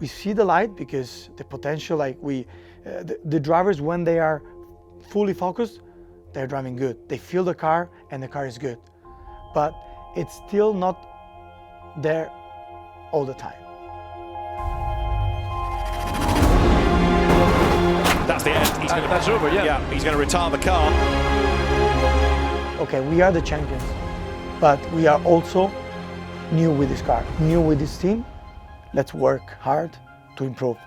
we see the light because the potential, like the drivers, when they are fully focused, they're driving good. They feel the car and the car is good. But it's still not there all the time. That's the end. That's over, yeah. Yeah, he's going to retire the car. Okay, we are the champions, but we are also new with this car, new with this team. Let's work hard to improve.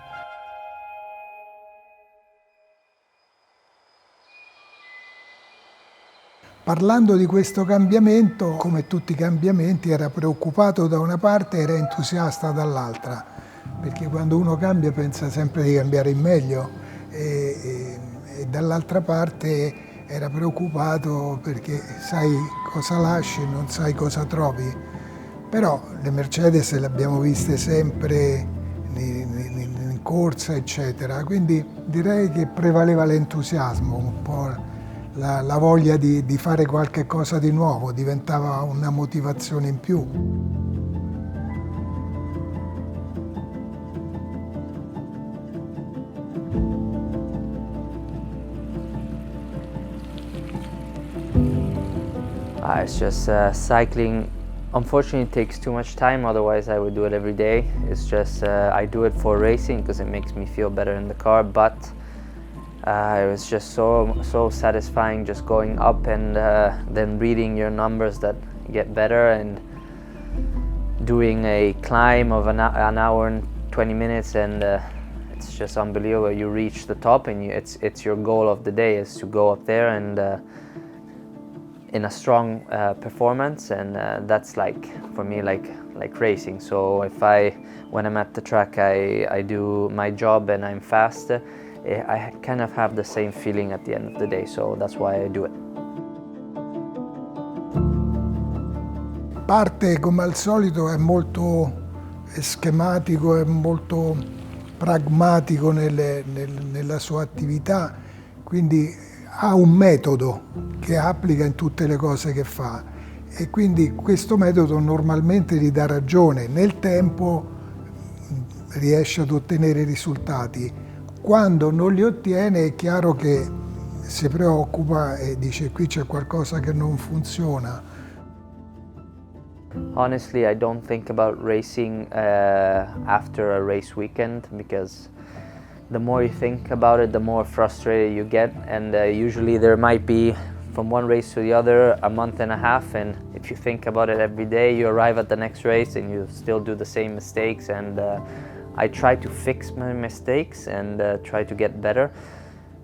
Parlando di questo cambiamento, come tutti i cambiamenti, era preoccupato da una parte e era entusiasta dall'altra, perché quando uno cambia pensa sempre di cambiare in meglio e dall'altra parte era preoccupato perché sai cosa lasci, non sai cosa trovi. Però le Mercedes le abbiamo viste sempre in corsa, eccetera, quindi direi che prevaleva l'entusiasmo, un po' la voglia di fare qualche cosa di nuovo, diventava una motivazione in più. It's just cycling. Unfortunately, it takes too much time, otherwise I would do it every day. It's just I do it for racing because it makes me feel better in the car, but it was just so satisfying just going up and then reading your numbers that get better and doing a climb of an hour and 20 minutes and it's just unbelievable. You reach the top and it's your goal of the day is to go up there and in a strong performance, and that's like for me like racing. So when I'm at the track I do my job and I'm fast, I kind of have the same feeling at the end of the day, so that's why I do it. Parte come al solito è molto schematico, è molto pragmatico nella sua attività, quindi ha un metodo che applica in tutte le cose che fa e quindi questo metodo normalmente gli dà ragione, nel tempo riesce ad ottenere risultati. Quando non li ottiene è chiaro che si preoccupa e dice qui c'è qualcosa che non funziona. Honestly, I don't think about racing after a race weekend because the more you think about it, the more frustrated you get, and usually there might be from one race to the other a month and a half, and if you think about it every day, you arrive at the next race and you still do the same mistakes, and I try to fix my mistakes and try to get better,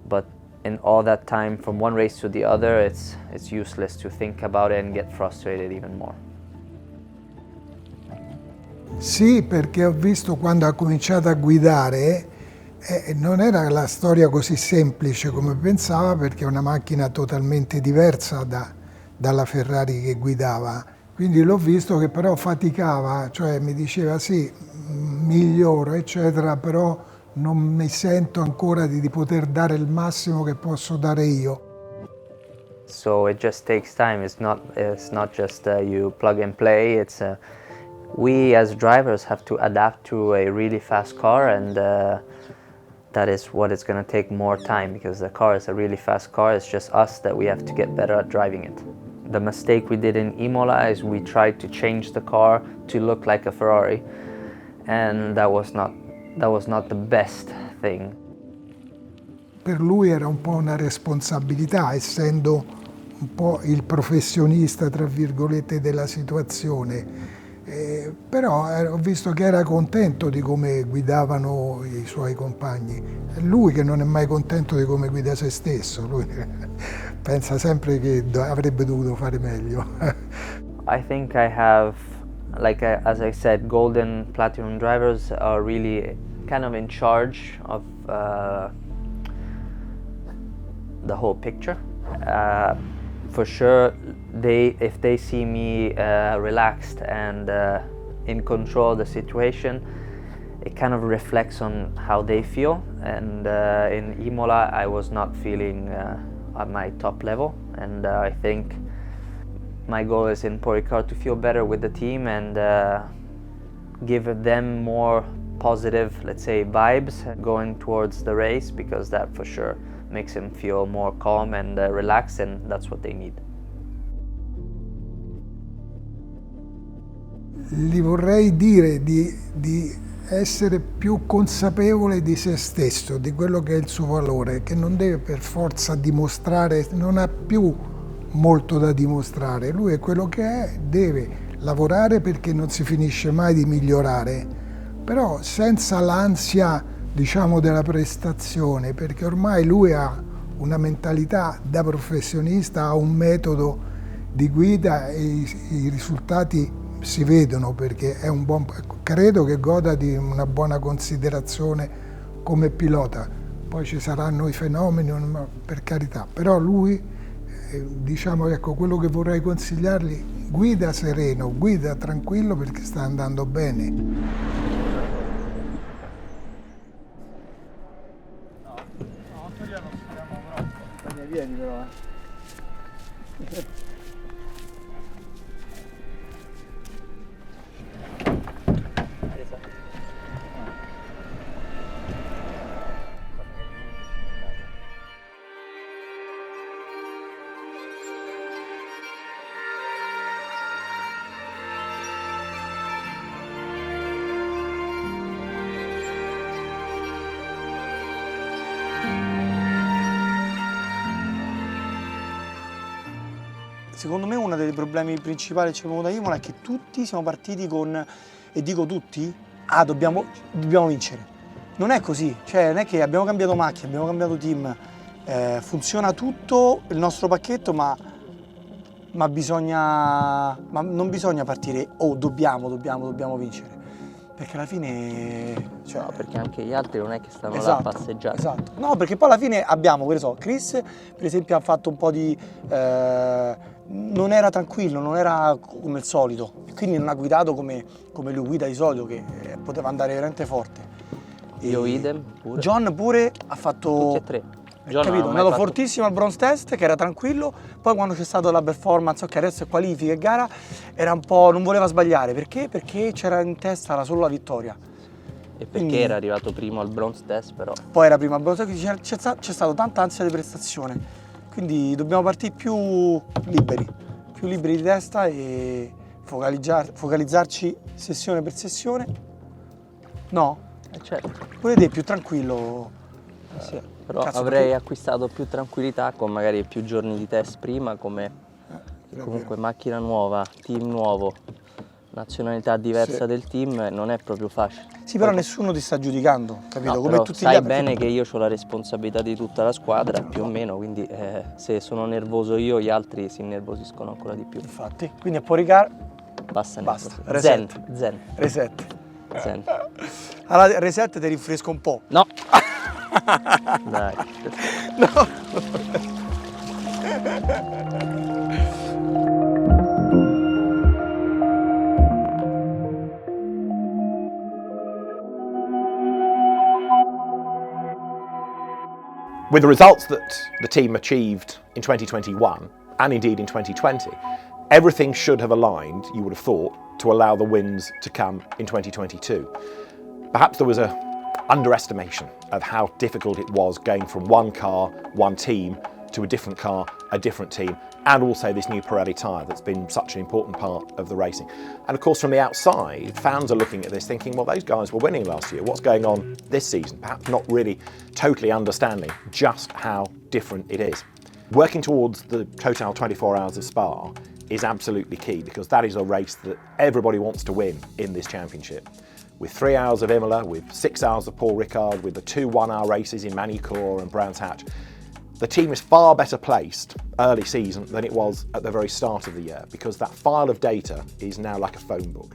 but in all that time from one race to the other, it's useless to think about it and get frustrated even more. Sì, perché ho visto quando ha cominciato a guidare non era la storia così semplice come pensava, perché è una macchina totalmente diversa dalla Ferrari che guidava. Quindi l'ho visto che però faticava, cioè mi diceva sì, miglioro, eccetera, però non mi sento ancora di poter dare il massimo che posso dare io. So it just takes time. It's not just you plug and play. It's we as drivers have to adapt to a really fast car, and that is what it's going to take more time because the car is a really fast car. It's just us that we have to get better at driving it. The mistake we did in Imola is we tried to change the car to look like a Ferrari, and that was not the best thing. Per lui era un po' una responsabilità, essendo un po' il professionista, tra virgolette, della situazione. Però ho visto che era contento di come guidavano i suoi compagni. È lui che non è mai contento di come guida se stesso, lui pensa sempre che avrebbe dovuto fare meglio. I think I have, as I said, gold and platinum drivers are really kind of in charge of the whole picture. For sure, if they see me relaxed and in control of the situation, it kind of reflects on how they feel. And in Imola, I was not feeling at my top level, and I think my goal is in Paul Ricard to feel better with the team and give them more positive, let's say, vibes going towards the race, because that for sure makes him feel more calm and relaxed, and that's what they need. Gli vorrei dire di essere più consapevole di se stesso, di quello che è il suo valore, che non deve per forza dimostrare, non ha più molto da dimostrare. Lui è quello che è, deve lavorare perché non si finisce mai di migliorare, però senza l'ansia, diciamo, della prestazione, perché ormai lui ha una mentalità da professionista, ha un metodo di guida e i risultati si vedono, perché è un buon, credo che goda di una buona considerazione come pilota. Poi ci saranno i fenomeni, per carità, però lui, diciamo, ecco, quello che vorrei consigliargli: guida sereno, guida tranquillo, perché sta andando bene. Vieni però. Secondo me uno dei problemi principali che c'è venuto da Imola è che tutti siamo partiti con, e dico tutti, dobbiamo vincere. Non è così, cioè non è che abbiamo cambiato macchina, abbiamo cambiato team, funziona tutto il nostro pacchetto, ma non bisogna partire, dobbiamo vincere. Perché alla fine... Cioè, No, perché anche gli altri non è che stanno esatto, là a passeggiare. Esatto. No, perché poi alla fine abbiamo, che ne so, Chris per esempio ha fatto un po' di... non era tranquillo, non era come il solito, e quindi non ha guidato come lui guida di solito, che poteva andare veramente forte. Io idem pure. John pure ha fatto... Tutti e tre. John Capito? non È ha mai andato fatto- fortissimo al bronze test, che era tranquillo, poi quando c'è stata la performance, ok, adesso è qualifica e gara, era un po', non voleva sbagliare, perché? Perché c'era in testa solo la vittoria. E perché Quindi- era arrivato primo al bronze test, però. Poi era prima al bronze test, quindi c'è stato tanta ansia di prestazione, quindi dobbiamo partire più liberi di testa e focalizzarci sessione per sessione. No? Certo. Pure te più tranquillo. Sì, però Cazzo, avrei tu- acquistato più tranquillità con magari più giorni di test prima, come comunque macchina nuova, team nuovo, nazionalità diversa Sì. del team, non è proprio facile. Sì, però nessuno ti sta giudicando, capito? No, Come però tutti sai gli altri. bene che io ho la responsabilità di tutta la squadra, più o meno, quindi se sono nervoso io, gli altri si innervosiscono ancora di più. Infatti, quindi a Paul Ricard Basta. reset. Zen. Reset. Allora, reset ti rinfresco un po'. No! Dai. With the results that the team achieved in 2021 and indeed in 2020, everything should have aligned, you would have thought, to allow the wins to come in 2022. Perhaps there was an underestimation of how difficult it was going from one car, one team, to a different car, a different team, and also this new Pirelli tyre that's been such an important part of the racing. And of course, from the outside, fans are looking at this thinking, well, those guys were winning last year. What's going on this season? Perhaps not really totally understanding just how different it is. Working towards the Total 24 Hours of Spa is absolutely key, because that is a race that everybody wants to win in this championship. With 3 hours of Imola, with 6 hours of Paul Ricard, with the 2 1-hour races in Manicourt and Brands Hatch, the team is far better placed early season than it was at the very start of the year, because that file of data is now like a phone book.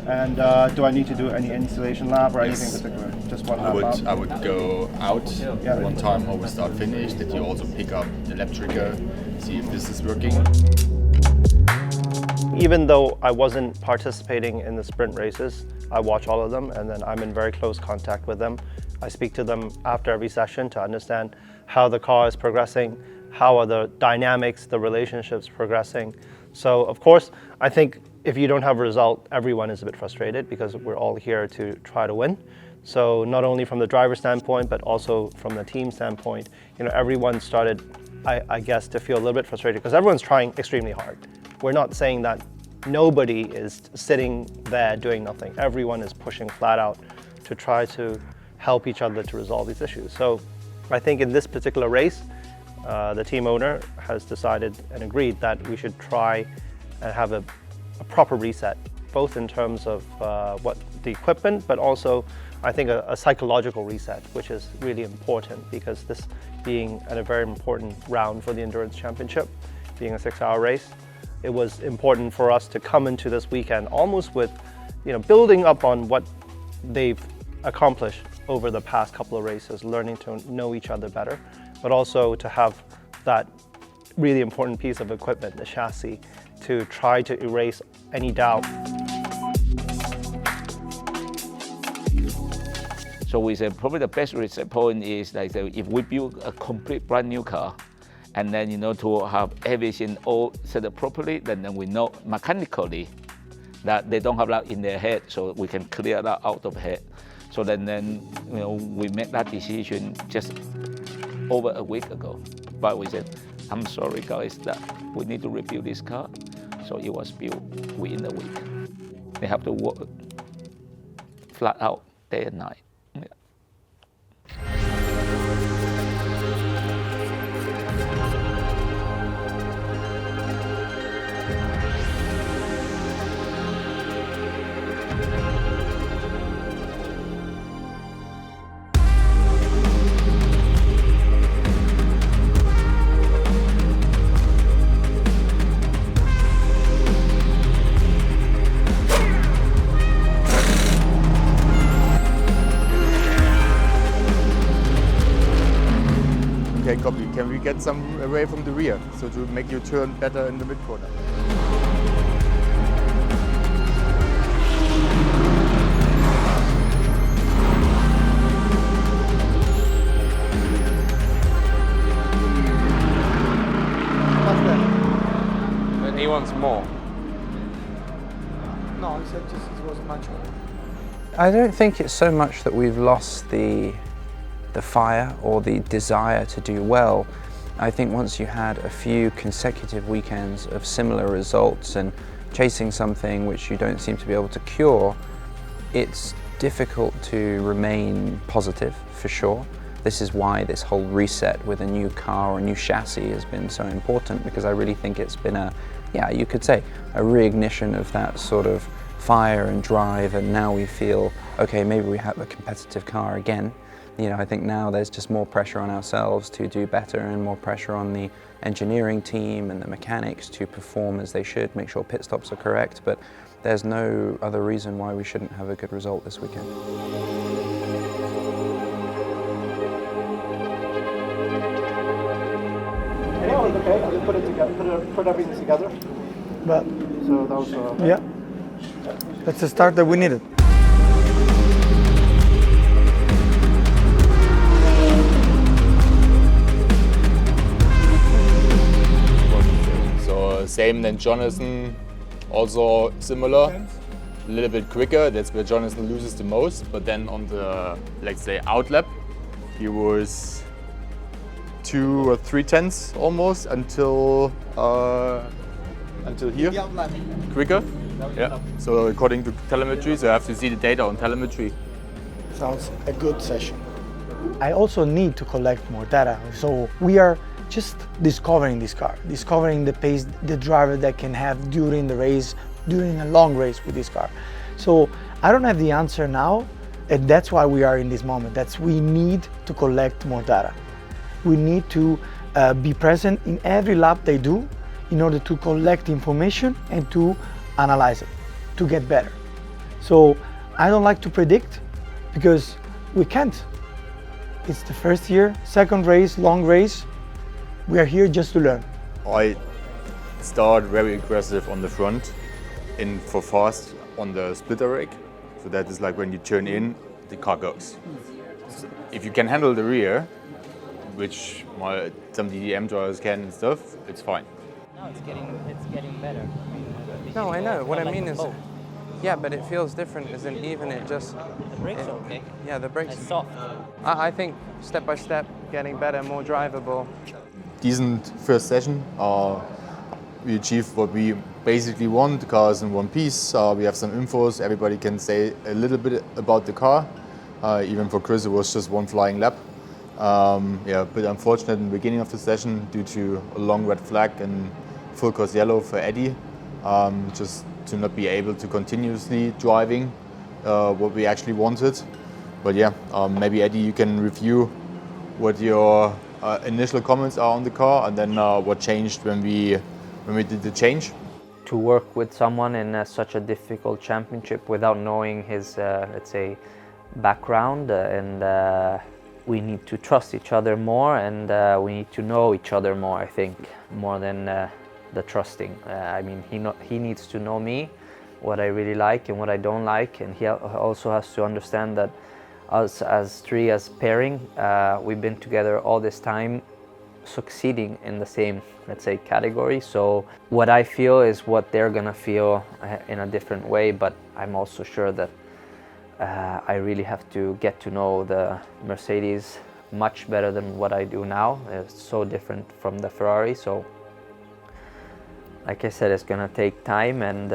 And do I need to do any installation lap or anything particular? Just one lap up? I would go out Yeah. one time, always start finish, that you also pick up the lap trigger, see if this is working. Even though I wasn't participating in the sprint races, I watch all of them, and then I'm in very close contact with them. I speak to them after every session to understand how the car is progressing, how are the dynamics, the relationships progressing. So of course, I think if you don't have a result, everyone is a bit frustrated because we're all here to try to win. So not only from the driver standpoint, but also from the team standpoint, everyone started, I guess, to feel a little bit frustrated because everyone's trying extremely hard. We're not saying that nobody is sitting there doing nothing. Everyone is pushing flat out to try to help each other to resolve these issues. So I think in this particular race, the team owner has decided and agreed that we should try and have a proper reset, both in terms of what the equipment, but also I think a psychological reset, which is really important because this being a very important round for the Endurance Championship, being a 6-hour race, it was important for us to come into this weekend almost with, building up on what they've accomplished over the past couple of races, learning to know each other better, but also to have that really important piece of equipment, the chassis, to try to erase any doubt. So we said probably the best reset point is like if we build a complete brand new car, and then to have everything all set up properly, then we know mechanically that they don't have that in their head, so we can clear that out of head. So then we made that decision just over a week ago. But we said, I'm sorry guys, that we need to rebuild this car. So it was built within a week. They have to work flat out day and night. Yeah. Okay, copy. Can we get some away from the rear, so to make you turn better in the mid corner? And he wants more. No, he said just it wasn't much more. I don't think it's so much that we've lost the fire or the desire to do well. I think once you had a few consecutive weekends of similar results and chasing something which you don't seem to be able to cure, it's difficult to remain positive, for sure. This is why this whole reset with a new car or a new chassis has been so important, because I really think it's been you could say, a reignition of that sort of fire and drive, and now we feel, okay, maybe we have a competitive car again. I think now there's just more pressure on ourselves to do better and more pressure on the engineering team and the mechanics to perform as they should, make sure pit stops are correct, but there's no other reason why we shouldn't have a good result this weekend. Oh, okay, I put it together, put everything together. But So that was yeah, that's the start that we needed. So same than Jonathan, also similar, a little bit quicker. That's where Jonathan loses the most. But then on the, let's say, out lap, he was 2 or 3 tenths almost until here. Quicker. Yeah. So according to telemetry, so I have to see the data on telemetry. Sounds a good session. I also need to collect more data. So we are just discovering this car, discovering the pace, the driver that can have during the race, during a long race with this car. So I don't have the answer now, and that's why we are in this moment. We need to collect more data. We need to be present in every lap they do in order to collect information and to analyze it, to get better. So I don't like to predict because we can't. It's the first year, second race, long race. We are here just to learn. I start very aggressive on the front, in for fast on the splitter rake. So that is like when you turn in, the car goes. If you can handle the rear which some DTM drivers can and stuff, it's fine. No, it's getting better. No, I know. What I mean is, boat. yeah, but it feels different. As in, even it just. The brakes are okay. Yeah, the brakes. It's soft. I think step by step, getting better, more drivable. Decent first session. We achieved what we basically want. The car is in one piece. We have some infos. Everybody can say a little bit about the car. Even for Chris, it was just one flying lap. Yeah, but unfortunate in the beginning of the session due to a long red flag and full course yellow for Eddie, just to not be able to continuously driving what we actually wanted. But yeah, maybe Eddie, you can review what your initial comments are on the car, and then what changed when we did the change. To work with someone in such a difficult championship without knowing his, let's say, background, and we need to trust each other more, and we need to know each other more, I think, more than the trusting. I mean, he needs to know me, what I really like and what I don't like, and he also has to understand that us as three, as pairing, we've been together all this time, succeeding in the same, let's say, category. So what I feel is what they're gonna feel in a different way, but I'm also sure that I really have to get to know the Mercedes much better than what I do now. It's so different from the Ferrari. So like I said, it's gonna take time, and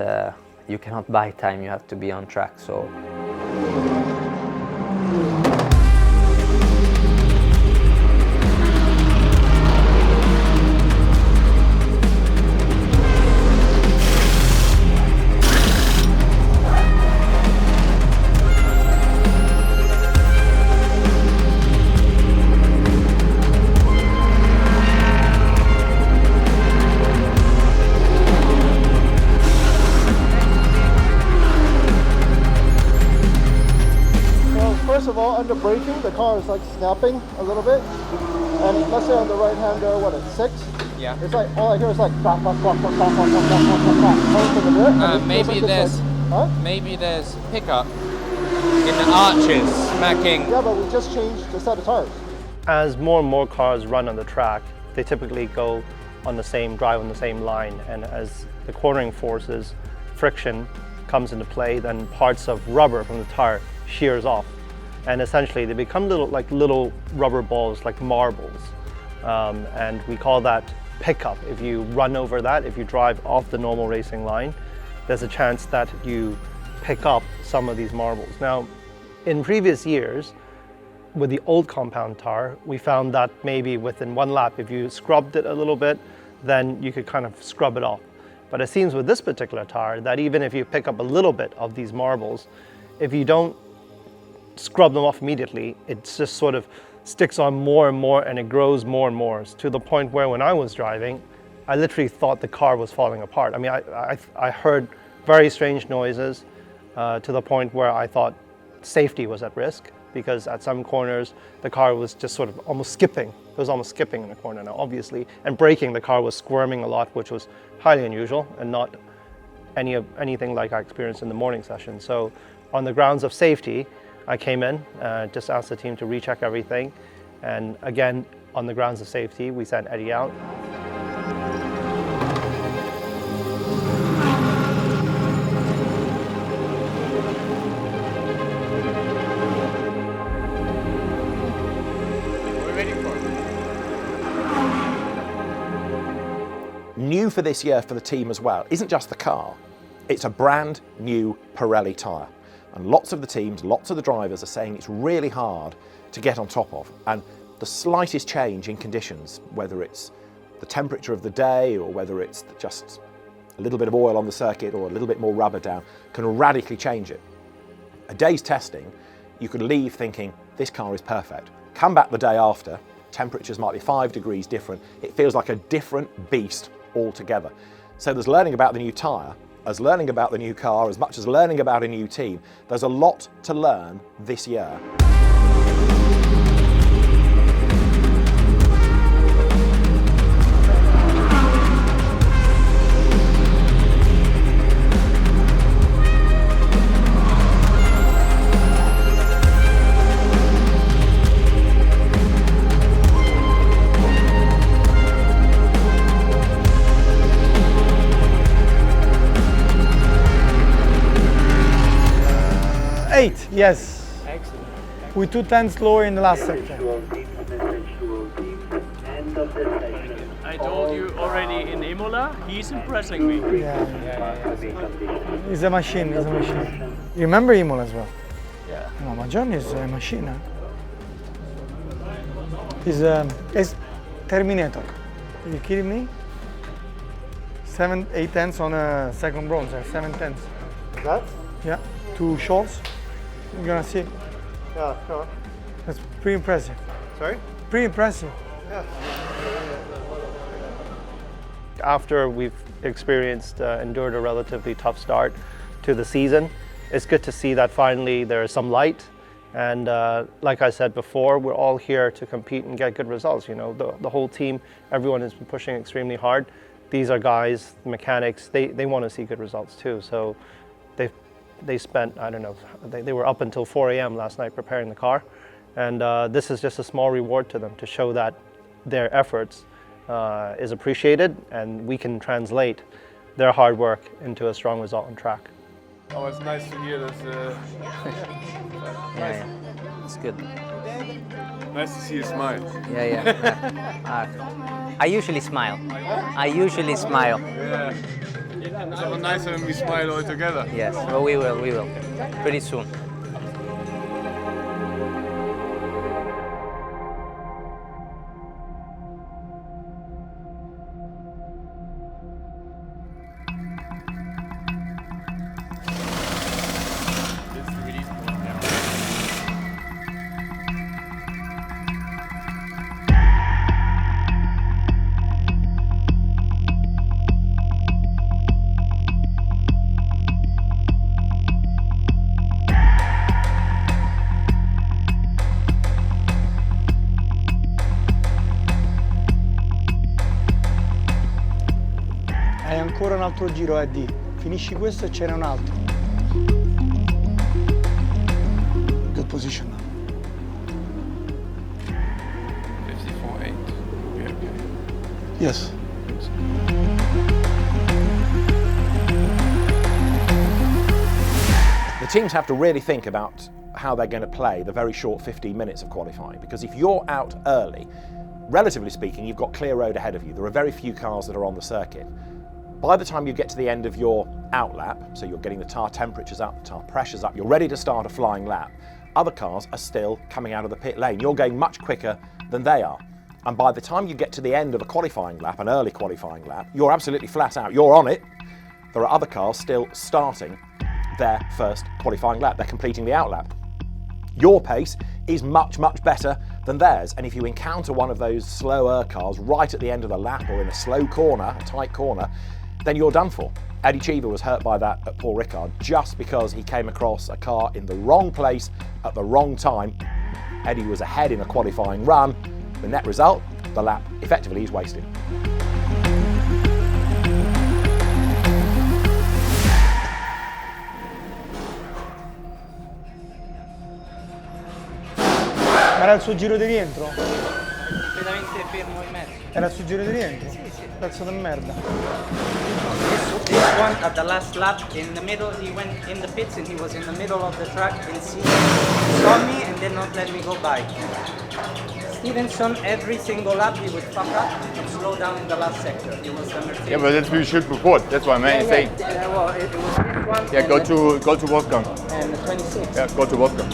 you cannot buy time, you have to be on track. So. First of all, under braking, the car is like snapping a little bit. And let's say on the right hander, what, it's 6? Yeah. It's like, all I hear is like, blah, blah, blah, blah, blah, blah, blah, blah, blah, blah, Maybe there's maybe there's pickup in the arches smacking. Yeah, but we just changed the set of tires. As more and more cars run on the track, they typically go on the same drive on the same line, and as the cornering forces, friction comes into play, then parts of rubber from the tire shears off, and essentially they become little rubber balls, like marbles, and we call that pickup. If you run over that, if you drive off the normal racing line, there's a chance that you pick up some of these marbles. Now, in previous years, with the old compound tire, we found that maybe within one lap, if you scrubbed it a little bit, then you could kind of scrub it off. But it seems with this particular tire that even if you pick up a little bit of these marbles, if you don't scrub them off immediately, it just sort of sticks on more and more, and it grows more and more, to the point where when I was driving, I literally thought the car was falling apart. I mean, I heard very strange noises to the point where I thought safety was at risk, because at some corners the car was just sort of almost skipping. It was almost skipping in the corner now, obviously, and braking, the car was squirming a lot, which was highly unusual and not anything like I experienced in the morning session. So on the grounds of safety, I came in, just asked the team to recheck everything, and again, on the grounds of safety, we sent Eddie out. New for this year for the team as well isn't just the car, it's a brand new Pirelli tyre. And lots of the teams, lots of the drivers are saying it's really hard to get on top of. And the slightest change in conditions, whether it's the temperature of the day or whether it's just a little bit of oil on the circuit or a little bit more rubber down, can radically change it. A day's testing, you could leave thinking, this car is perfect. Come back the day after, temperatures might be 5 degrees different. It feels like a different beast altogether. So there's learning about the new tyre, as learning about the new car, as much as learning about a new team. There's a lot to learn this year. Yes. Excellent. With 2/10 lower in the last sector. I told you already in Imola, he's impressing me. Yeah. He's a machine, he's a machine. You remember Imola as well? Yeah. No, ma John is a machine. He's Terminator. Are you kidding me? 8/10 on a second bronze, 7/10. That? Yeah, 2 shorts. You're gonna see. Yeah, sure. That's pretty impressive. Sorry? Pretty impressive. Yeah. After we've endured a relatively tough start to the season, it's good to see that finally there is some light. And like I said before, we're all here to compete and get good results. You know, the whole team, everyone has been pushing extremely hard. These are guys, mechanics, they want to see good results too. So they spent, I don't know, they were up until 4 a.m. last night preparing the car. And this is just a small reward to them to show that their efforts is appreciated, and we can translate their hard work into a strong result on track. Oh, it's nice to hear this. Yeah, it's good. Nice to see you smile. Yeah. I usually smile. Yeah. It's so nice when we smile all together. Yes, but we will. Pretty soon. Hai ancora un altro giro, Eddie. Finisci questo e ce n'è un altro. Good position now. 54.8. Yeah, okay. Yes. The teams have to really think about how they're going to play the very short 15 minutes of qualifying, because if you're out early, relatively speaking, you've got clear road ahead of you. There are very few cars that are on the circuit. By the time you get to the end of your out lap, so you're getting the tyre temperatures up, the tyre pressures up, you're ready to start a flying lap, other cars are still coming out of the pit lane. You're going much quicker than they are. And by the time you get to the end of a qualifying lap, an early qualifying lap, you're absolutely flat out. You're on it. There are other cars still starting their first qualifying lap. They're completing the out lap. Your pace is much, much better than theirs. And if you encounter one of those slower cars right at the end of the lap or in a slow corner, a tight corner, then you're done for. Eddie Cheever was hurt by that at Paul Ricard just because he came across a car in the wrong place at the wrong time. Eddie was ahead in a qualifying run. The net result, the lap effectively is wasted. Era il suo giro di rientro? Completamente fermo in mezzo. Era il suo giro di rientro? Pezzo di merda. This one at the last lap in the middle, he went in the pits and he was in the middle of the track and saw me and did not let me go by. Stevenson, every single lap he would fuck up and slow down in the last sector. He was number 3. Yeah, but that's what you should report. That's what I'm saying. Well, it was this one. Yeah, go to Wolfgang. And the 26. Yeah, go to Wolfgang.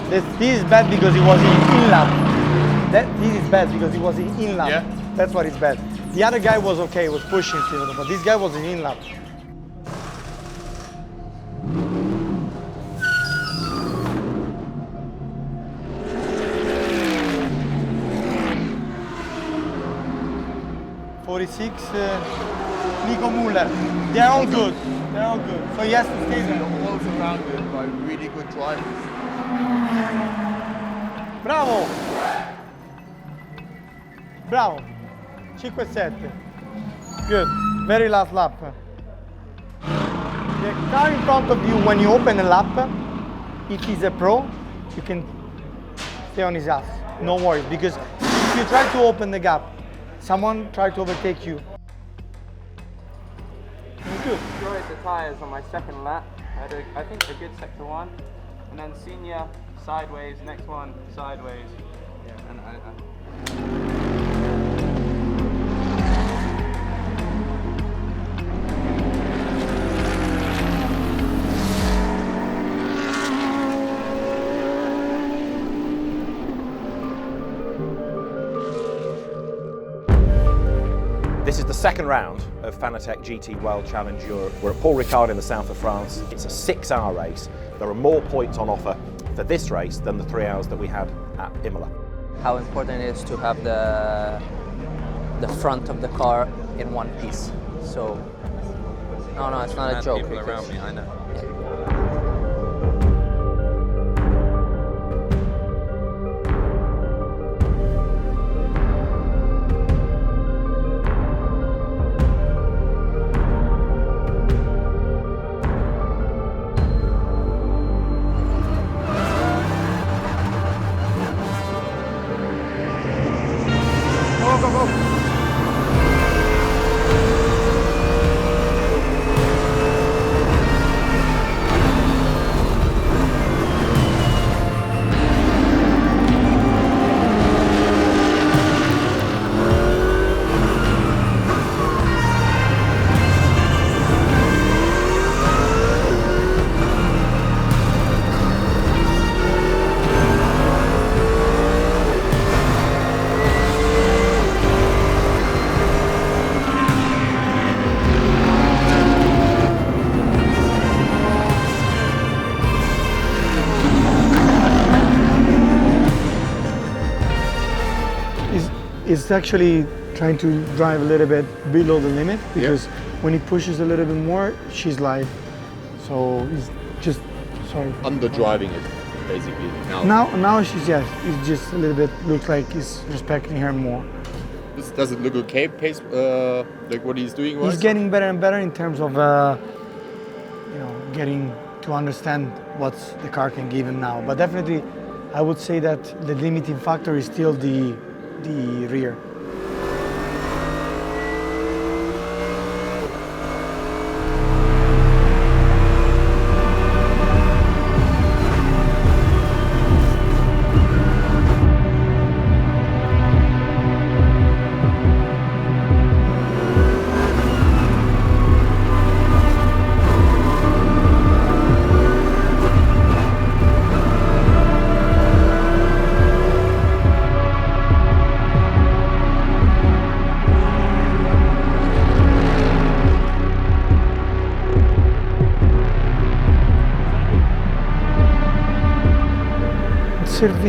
This is bad because he was in lap. This is bad because he was in lap. Yeah. That's what is bad. The other guy was okay, was pushing Stevenson, but this guy was in lap. Nico Muller. They're all good. They're all good. So he has to stay there. All surrounded by really good drivers. Bravo! Bravo! 5-7. Good. Very last lap. The car in front of you, when you open a lap, if he's a pro, you can stay on his ass. No worries, because if you try to open the gap, someone tried to overtake you. Good. Destroyed the tyres on my second lap. I had I think a good sector 1. and then senior, sideways, next one, sideways. Yeah, and This is the second round of Fanatec GT World Challenge Europe. We're at Paul Ricard in the south of France. It's a 6-hour race. There are more points on offer for this race than the 3 hours that we had at Imola. How important it is to have the front of the car in one piece. So, no, it's not a joke. People around me, I know. He's actually trying to drive a little bit below the limit because when he pushes a little bit more, she's live. So he's just, sorry. Under driving it, basically. Now she's, yes, he's just a little bit, looks like he's respecting her more. Does it look okay, pace, like what he's doing? He's getting better and better in terms of, getting to understand what the car can give him now. But definitely, I would say that the limiting factor is still the rear.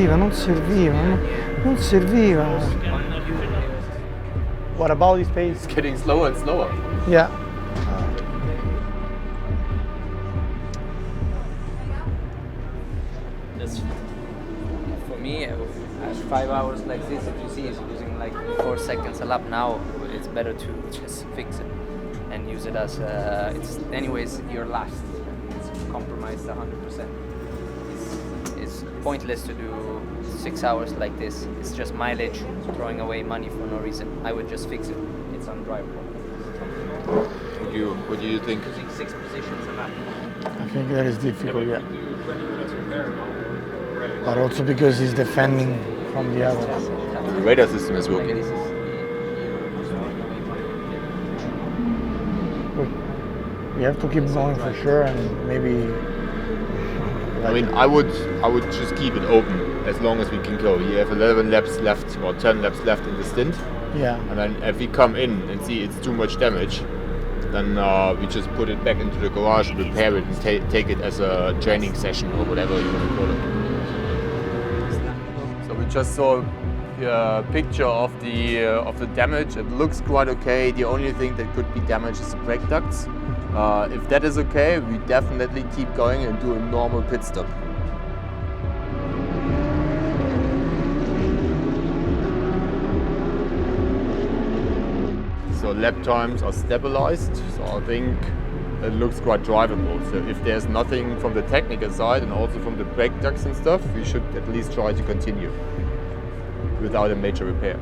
Non serviva. What about his pace? It's getting slower and slower. Yeah. For me, at 5 hours like this, if you see he's using like 4 seconds a lap now, it's better to just fix it and use it as it's anyways your last. It's compromised 100%. It's pointless to do 6 hours like this. It's just mileage, throwing away money for no reason. I would just fix it. It's undrivable. What do you think? Using 6 positions a lap. I think that is difficult, yeah. But also because he's defending from the other. The radar system is working. We have to keep going for sure, and maybe. I mean, I would just keep it open as long as we can go. You have 11 laps left or 10 laps left in the stint. Yeah. And then if we come in and see it's too much damage, then we just put it back into the garage, repair it, and take it as a training session or whatever you want to call it. So we just saw a picture of the damage. It looks quite okay. The only thing that could be damaged is the brake ducts. If that is okay, we definitely keep going and do a normal pit stop. So lap times are stabilized, so I think it looks quite drivable. So if there's nothing from the technical side and also from the brake ducts and stuff, we should at least try to continue without a major repair.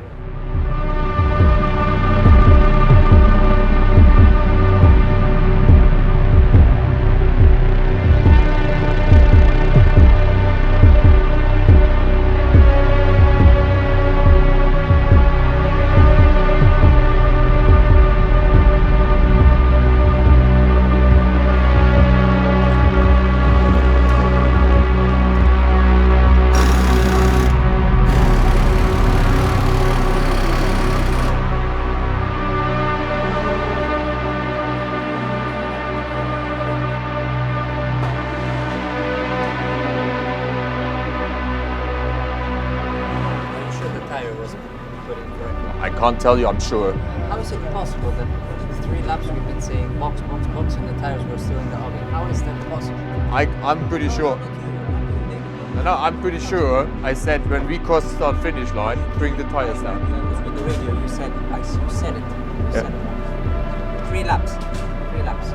can't tell you, I'm sure. How is it possible that for 3 laps we've been saying box, box, box, and the tires were still in the oven? How is that possible? I'm pretty sure. No, I'm pretty sure I said when we cross the start finish line, bring the tires down. That was with the radio. You said you said it. You said it. 3 laps. 3 laps.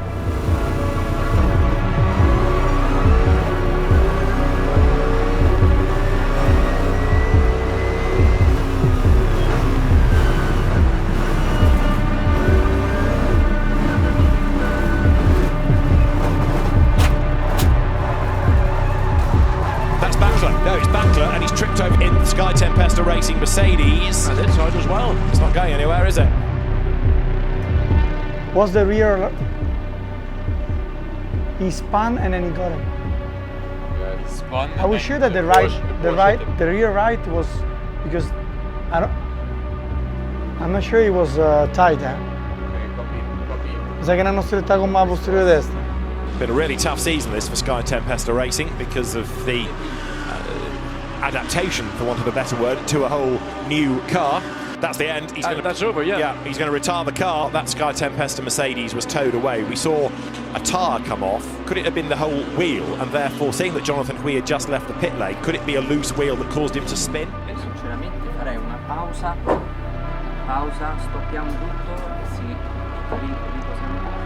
No, it's Bankler, and he's tripped over in Sky Tempesta Racing Mercedes. And inside as well. It's not going anywhere, is it? Was the rear? He spun and then he got him. Yeah, he spun. I was sure that the rear right was because I'm not sure it was tight. Mi sa che l'hanno stretta con la posteriore destra. Been a really tough season this for Sky Tempesta Racing because of the adaptation, for want of a better word, to a whole new car. That's the end. That's over, yeah. Yeah, he's going to retire the car. That Sky Tempesta Mercedes was towed away. We saw a tyre come off. Could it have been the whole wheel? And therefore, seeing that Jonathan Hui had just left the pit lane, could it be a loose wheel that caused him to spin? Sinceramente farei una pausa, stoppiamo tutto e riposiamo.